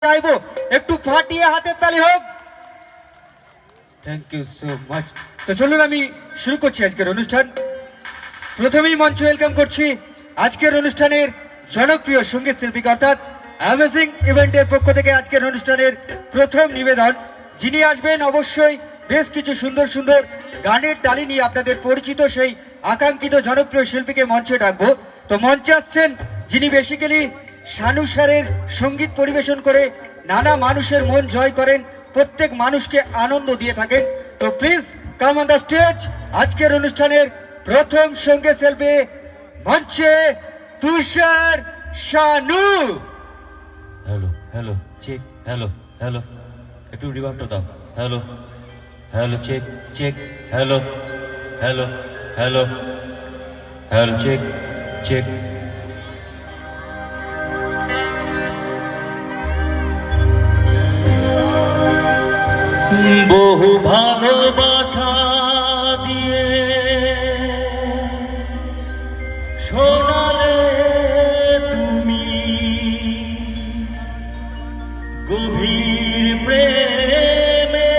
চাইবো একটু ফাটিয়ে হাতের তালি হোক। Thank you so much. তো চলুন আমি শুরু করছি আজকের অনুষ্ঠান। প্রথমেই মঞ্চ ওয়েলকাম করছি আজকের অনুষ্ঠানের জনপ্রিয় সঙ্গীত শিল্পীকে, অর্থাৎ অ্যামেজিং ইভেন্টের পক্ষ থেকে আজকের অনুষ্ঠানের প্রথম নিবেদন। যিনি আসবেন অবশ্যই বেশ কিছু সুন্দর সুন্দর গানের তালি নিয়ে আপনাদের পরিচিত সেই আকাঙ্ক্ষিত জনপ্রিয় শিল্পীকে মঞ্চে ডাকবো। তো মঞ্চে আসছেন যিনি বেসিক্যালি শানু স্যারের সঙ্গীত পরিবেশন করে নানা মানুষের মন জয় করেন, প্রত্যেক মানুষকে আনন্দ দিয়ে থাকেন। তো please come on the stage. আজকের অনুষ্ঠানের প্রথম সঙ্গীত শিল্পী মঞ্চে Tushar Shanu. Hello hello check, hello hello, একটু রিভার্বটা দাও। Hello hello check check, hello hello hello hello check check. বহু ভালোবাসা দিয়ে শোনালে তুমি গভীর প্রেমে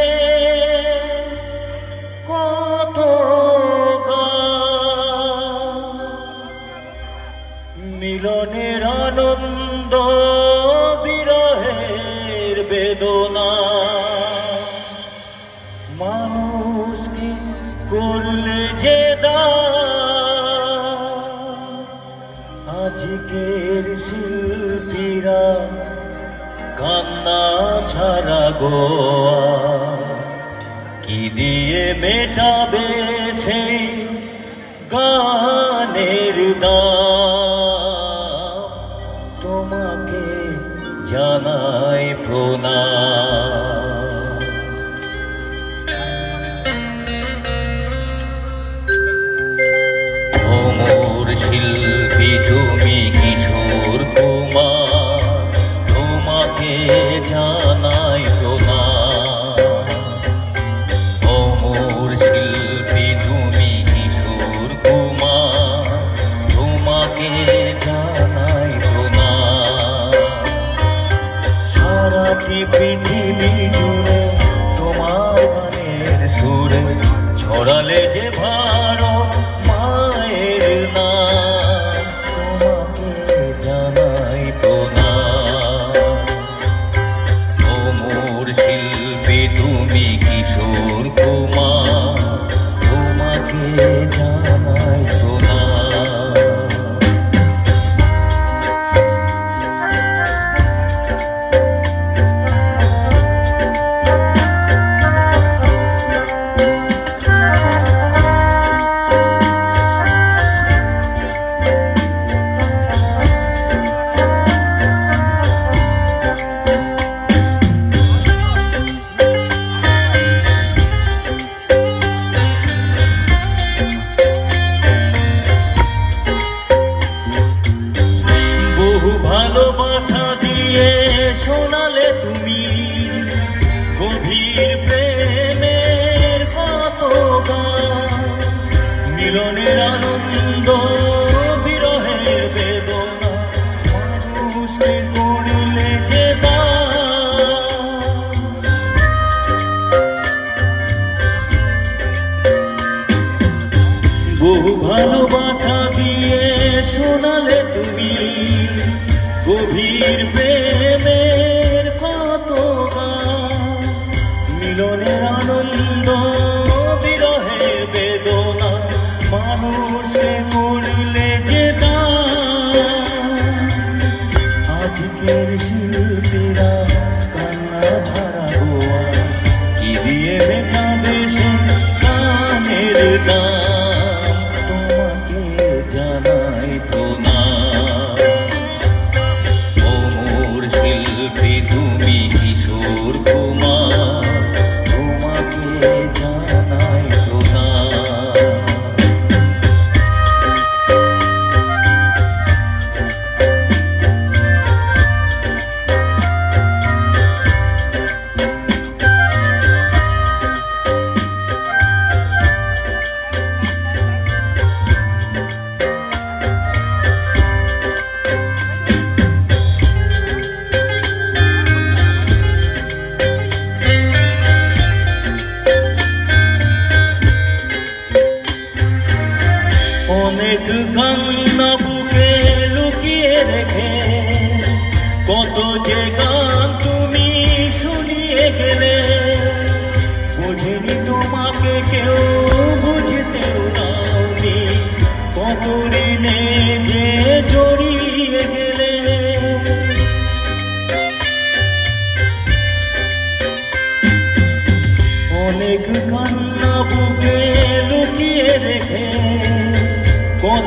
কত মিলনের আনন্দ, বিরহের বেদনা, মানুষকে করলে যে আজকের শিল্পীরা কান্না ছাড়া গোয়া কি দিয়ে মেটাবে সেই গানের দাম। তোমাকে জানাই প্রণাম। অমর শিল্পী তুমি কিশোর কুমার, তোমাকে জানাই প্রণাম। অমর শিল্পী তুমি কিশোর কুমার, তোমাকে জানাই প্রণাম। সারাটি পৃথিবী জুড়ে তোমার গানের সুরে ছড়ালে যে ভারত মায়ের নাম। তোমাকে জানাই প্রণাম। অমর শিল্পী তুমি কিশোর কুমার, তোমাকে জানাই প্রণাম। ভালোবাসা দিয়ে শোনালে তুমি গভীর প্রেমের কত গান, মিলনের আনন্দ, বিরহের বেদনা, মানুষকে করলে যে বহু ভালোবাসা দিয়ে শোনালে তুমি গভীর প্রেমের কত গান, মিলনের আনন্দ, বিরহের বেদনা, মানুষে করলে যে আজকের শিল্পীরা কান্না ছাড়া গোয়া কি দিয়ে মেটাবে সে গানের দাম। তোমাকে জানাই প্রণাম। অমর শিল্পী তুমি কিশোর কুমার, তোমাকে জানাই প্রণাম।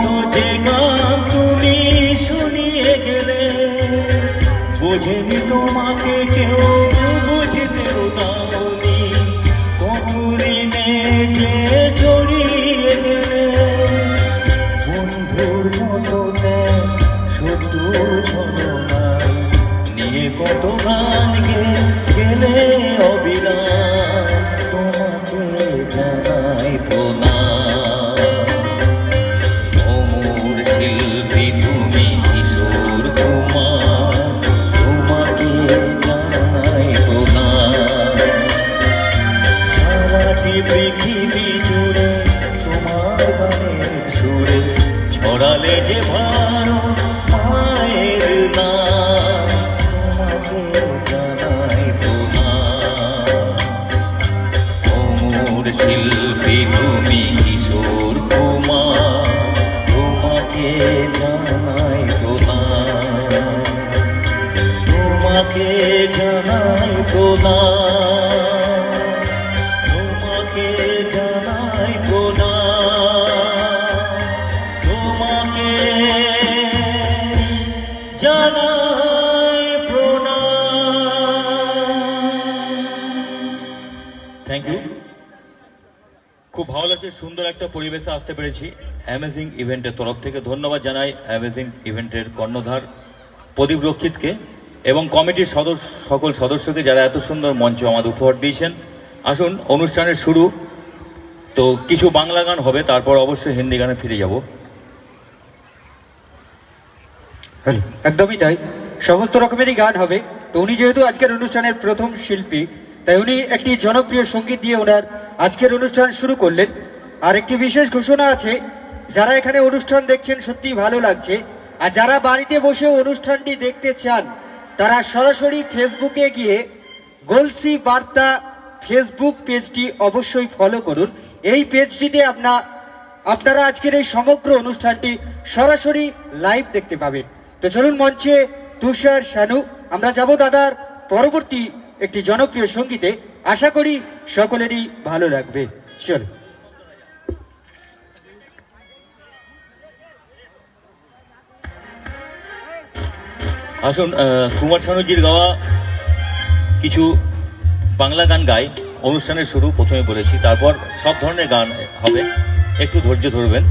কত যে গান তুমি শুনিয়ে গেলে, বোঝেনি তোমাকে কেউ, বুঝতেও দাওনি, কত ঋণে যে জড়িয়ে গেলে। বন্ধুর মতো দেখ শত্রুর ছলনায়, নিয়ে কত গান গেলে অবিরাম, তোমাকে জানাই প্রণাম। অমর শিল্পী তুমি কিশোর কুমার, তোমাকে জানাই প্রণাম। সারাটি পৃথিবী জুড়ে তোমার গানের সুরে ছড়ালে যে ভারত মায়ের নাম, তোমাকে জানাই প্রণাম। অমর শিল্পী তুমি কিশোর কুমার, তোমাকে জানাই প্রণাম, তোমাকে জানাই প্রণাম, তোমাকে জানাই প্রণাম, তোমাকে জানাই প্রণাম। Thank you. খুব ভালো লাগছে, সুন্দর একটা পরিবেশে আসতে পেরেছি। অ্যামেজিং ইভেন্টের তরফ থেকে ধন্যবাদ জানাই অ্যামেজিং ইভেন্টের কর্ণধার প্রদীপ রক্ষিতকে এবং কমিটির সকল সদস্যকে, যারা এত সুন্দর মঞ্চ আমাদের উপহার দিয়েছেন। আসুন, অনুষ্ঠানের শুরু তো কিছু বাংলা গান হবে, তারপর অবশ্যই হিন্দি গানে ফিরে যাব। একদমই তাই, সমস্ত রকমেরই গান হবে। তো উনি যেহেতু আজকের অনুষ্ঠানের প্রথম শিল্পী, তাই উনি একটি জনপ্রিয় সঙ্গীত দিয়ে ওনার আজকের অনুষ্ঠান শুরু করলেন। আর একটি বিশেষ ঘোষণা আছে, যারা এখানে অনুষ্ঠান দেখছেন সত্যি ভালো লাগছে, আর যারা বাড়িতে বসে অনুষ্ঠানটি দেখতে চান তারা সরাসরি ফেসবুকে গিয়ে গলসি বার্তা ফেসবুক পেজটি অবশ্যই ফলো করুন। এই পেজটিতে আপনারা আজকের এই সমগ্র অনুষ্ঠানটি সরাসরি লাইভ দেখতে পাবেন। তো চলুন, মঞ্চে তুষার, শানু, আমরা যাব দাদার পরবর্তী একটি জনপ্রিয় সঙ্গীতে। আশা করি সকলেরই ভালো লাগবে। চল। আসুন, কুমার শানুজির গাওয়া কিছু বাংলা গান গাই। অনুষ্ঠানের শুরু প্রথমে বলেছি, তারপর সব ধরনের গান হবে, একটু ধৈর্য ধরবেন।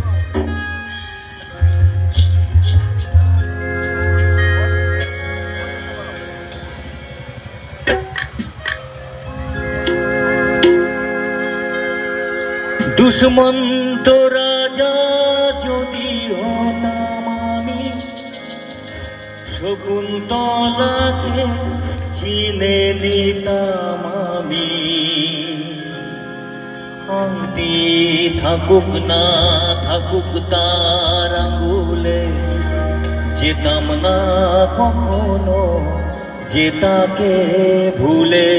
দুশ্মন তো রাজা যদি হতাম আমি, শকুন্তলাকে চিনে নিতাম আমি। আংটি থাকুক না থাকুক তার আঙ্গুলে, যেতাম না কখনো যে তাকে ভুলে।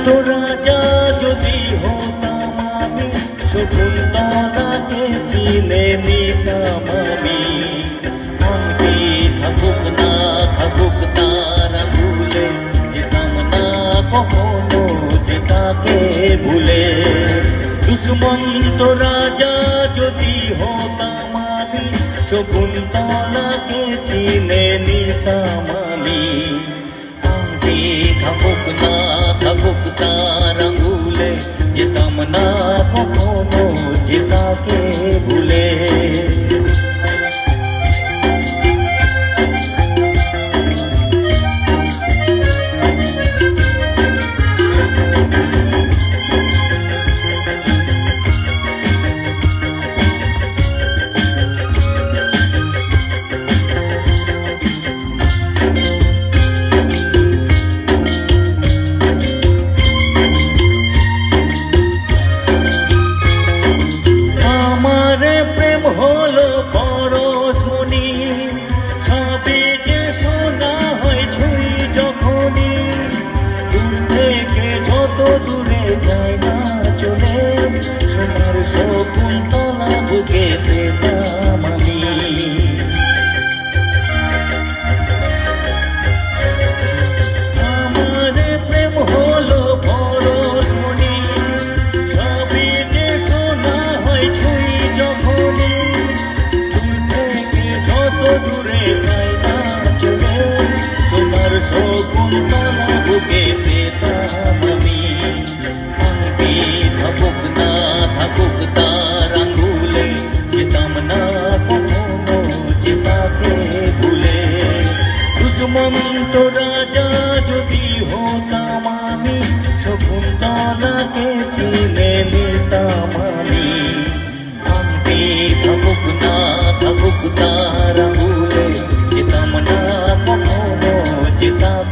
তো রাজা যদি হতাম আমি, শকুন্তলাকে চিনে নিতাম আমি। আংটি থাকুক না থাকুক তার আঙ্গুলে, যেতাম না কখনো যে তাকে ভুলে। দুষ্মন্ত রাজা যদি হতাম আমি, শকুন্তলাকে চিনে নিতাম আমি। আংটি থাকুক না থাকুক তার আঙ্গুলে, যেতাম না কখনো যে তাকে ভুলে। থাকুক তার আঙ্গুলে, যেতাম না কখনো যে তাকে ভুলে। দুষ্মন্ত রাজা যদি হতাম আমি, শকুন্তলাকে চিনে নিতাম আমি। শান্তি থাকুক তার আঙ্গুলে, যেতাম না কখনো যে তাকে